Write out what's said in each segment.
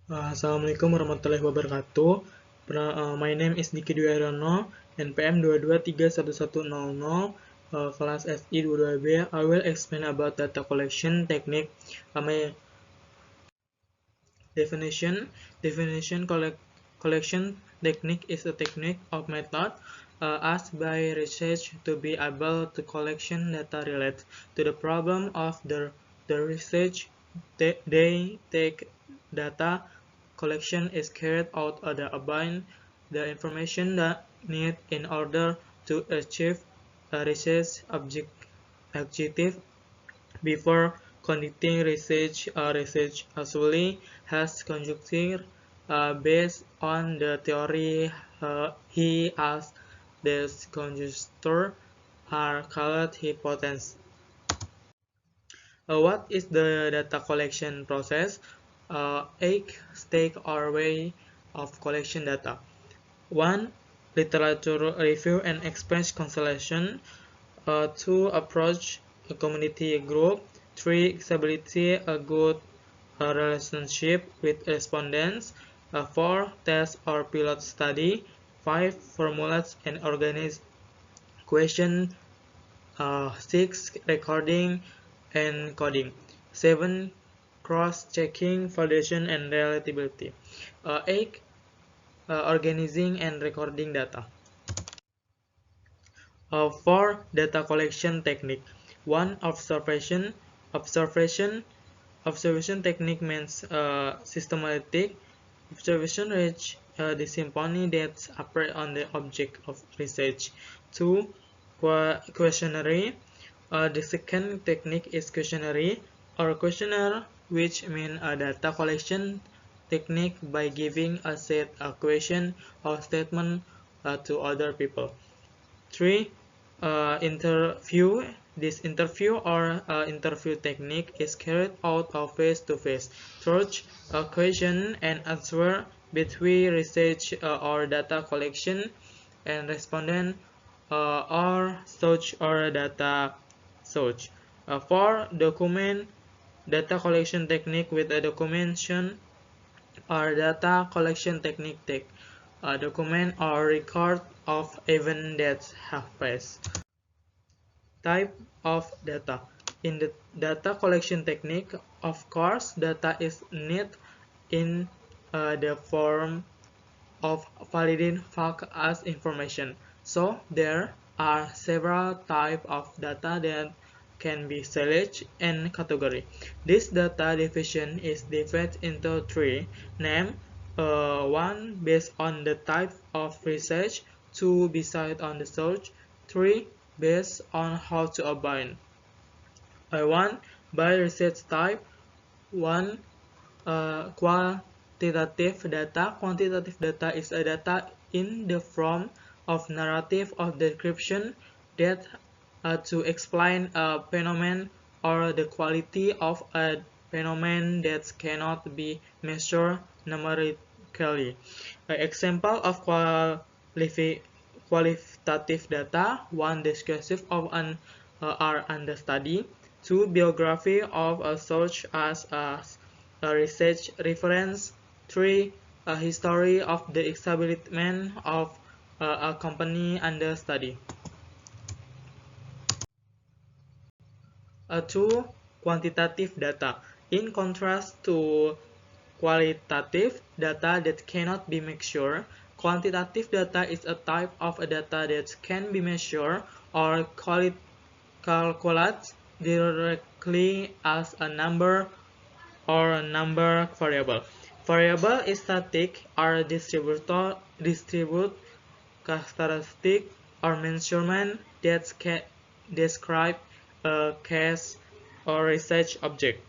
Assalamualaikum warahmatullahi wabarakatuh. My name is Diki Dwi Aryono, NPM 22311100, kelas SI 22B. I will explain about data collection technique. My definition collection technique is a technique of method asked by research to be able to collection data related to the problem of the research. They take data collection is carried out to obtain the information that need in order to achieve a research objective. Before conducting research, research usually has conjecture based on the theory he has. These conjectures are called hypotheses. What is the data collection process? Eight stage or way of collection data. 1. Literature review and expense consultation. 2. Approach a community group. 3. Establish a good relationship with respondents. 4. Test or pilot study. 5. Formulate and organize question. 6. Recording and coding. 7. Cross-checking, validation, and reliability. 8. Organizing and recording data. For data collection technique. 1. Observation technique means systematic observation which the symphony that appear on the object of research. 2. Questionnaire. The second technique is questionnaire or questionnaire, which means a data collection technique by giving a set of question or statement to other people. 3. Interview. This interview or interview technique is carried out of face-to-face search, question and answer between research or data collection and respondent or search or data search. For document data collection technique with a documentation or data collection technique take a document or record of events that have passed. Type of data. In the data collection technique, of course, data is needed in the form of validating fact as information. So there are several types of data that can be selected and category. This data division is divided into three. Name. 1. Based on the type of research. 2. Based on the search. 3. Based on how to obtain. 1. By research type. 1. Quantitative data. Quantitative data is a data in the form of narrative of description that to explain a phenomenon or the quality of a phenomenon that cannot be measured numerically. An example of qualitative data: 1. Descriptive of an are under study. 2. Biography of a such as a research reference. 3. A history of the establishment of a company under study. 2. Quantitative data. In contrast to qualitative data that cannot be measured, quantitative data is a type of data that can be measured or calculated directly as a number or a number variable. Variable is static or distribute characteristic or measurement that describe a case or research object.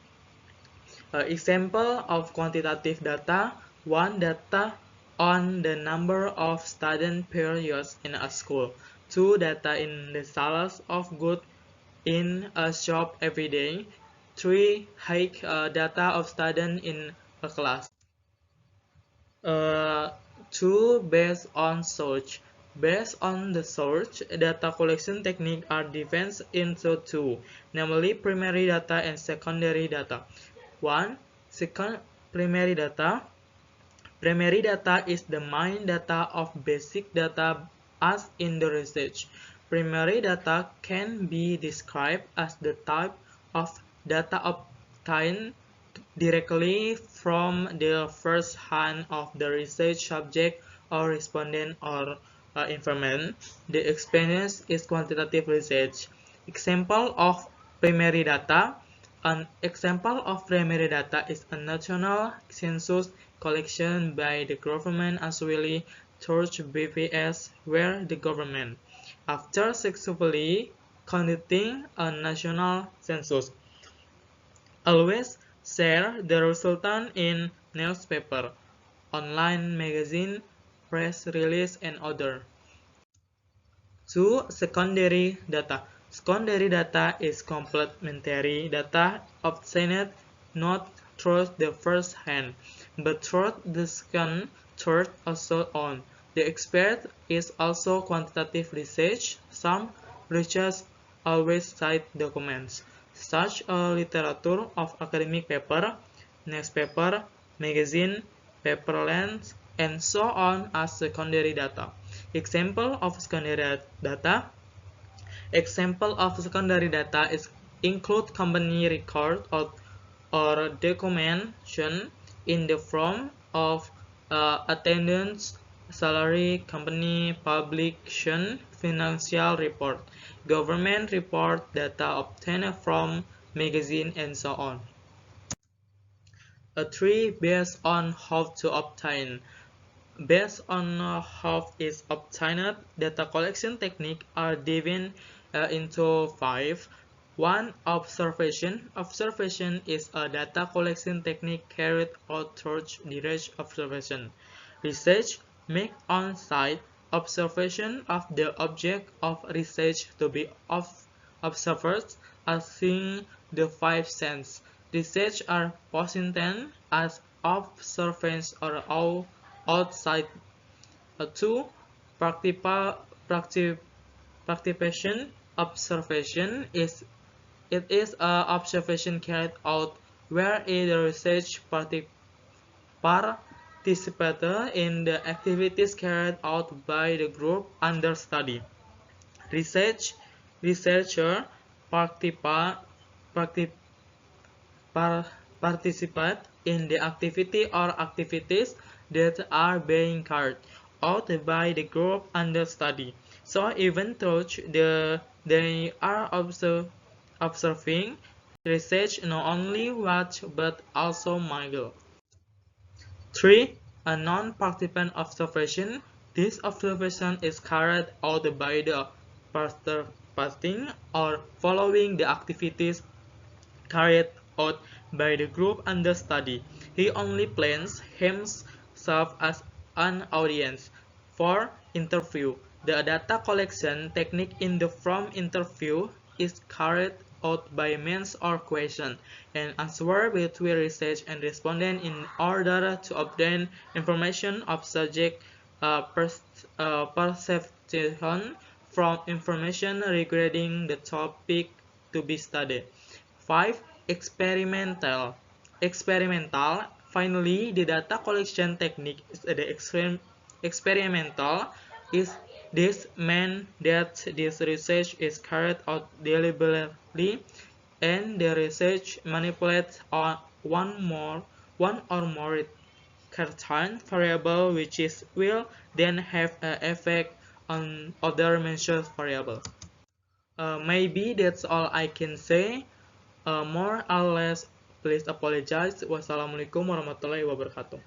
Example of quantitative data: 1. Data on the number of students per year in a school. 2. Data in the sales of goods in a shop every day. 3. Hike data of students in a class. 2. Based on search. Based on the search, data collection techniques are divided into two, namely primary data and secondary data. 1. Primary data. Primary data is the main data of basic data as in the research. Primary data can be described as the type of data obtained directly from the first hand of the research subject or respondent or informant. The experience is quantitative research. Example of primary data. An example of primary data is a national census collection by the government as well through BPS, where the government, after successfully conducting a national census, always share the resultant in newspaper, online magazine, press release, and other. 2. Secondary data. Secondary data is complementary data obtained not through the first hand, but through the second, third, or so on. The expert is also quantitative research. Some researchers always cite documents, such as literature of academic paper, newspaper, magazine, paper length, and so on as secondary data. Example of secondary data. Example of secondary data include company record or documentation in the form of attendance, salary, company publication, financial report, government report, data obtained from magazine, and so on. 3. Based on how to obtain. Based on how is obtained, data collection techniques are divided into 5. 1. Observation. Observation is a data collection technique carried out through direct observation. Research make on-site observation of the object of research to be observed as seeing the 5 senses. Research are positioned as observance or outside. 2. Participation. Observation is observation carried out where the research participated in the activities carried out by the group under study. Researcher participate in the activity or activities that are being carried out by the group under study. So even though they are observing, research not only watch but also mingle. 3. A non-participant observation. This observation is carried out by the participating or following the activities carried out by the group under study. He only plans himself as an audience. 4. Interview. The data collection technique in the from interview is carried out by means or question and answer between research and respondent in order to obtain information of subject perception from information regarding the topic to be studied. 5. Experimental. Finally, the data collection technique is the experimental. This means that this research is carried out deliberately and the research manipulates on one or more certain variable which will then have an effect on other measured variables. Maybe that's all I can say. More or less, please apologize. Wassalamualaikum warahmatullahi wabarakatuh.